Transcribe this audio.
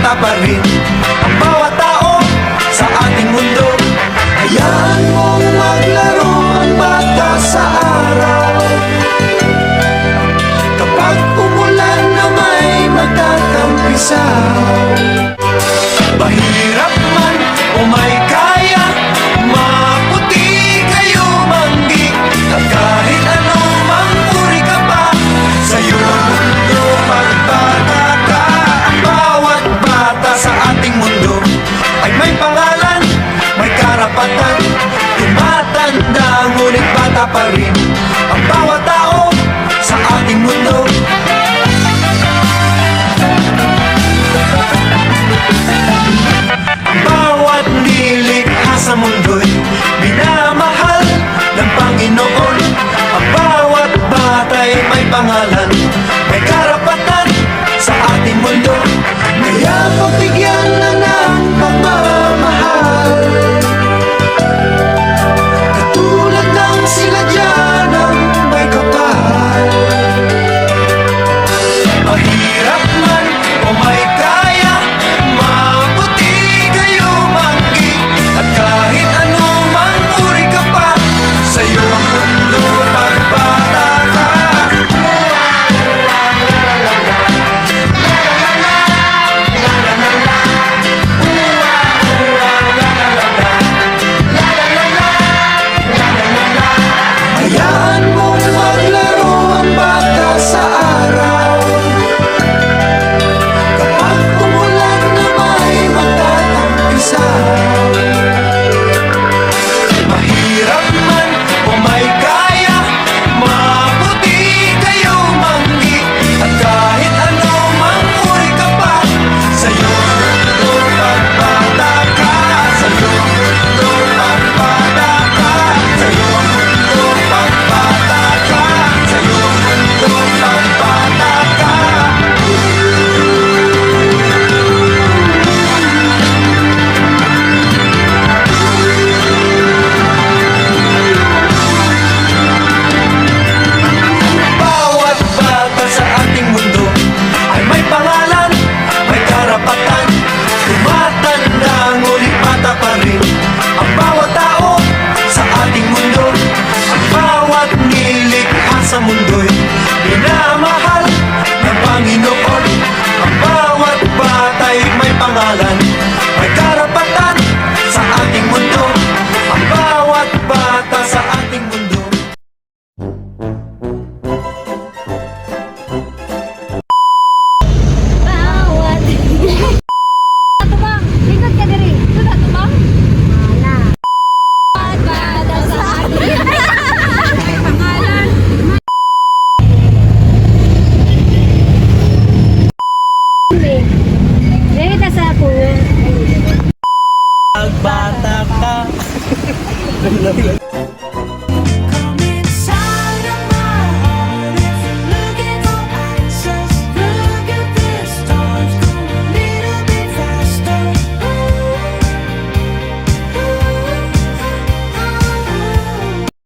bata pa rin ang bawat tao sa ating mundo. Hayaan mong maglaro ang bata sa araw. Kapag umulan na may magtatampisaw, mahirap man o may kaya, maputi kayo manggi. At kahit anumang uri ka pa, sa'yo ang mundo magbata ka. Ang bawat bata sa ating mundo ay may pangalan, may karapatan. Tumatanda ngunit bata pa rin ang bawat tao sa ating mundo.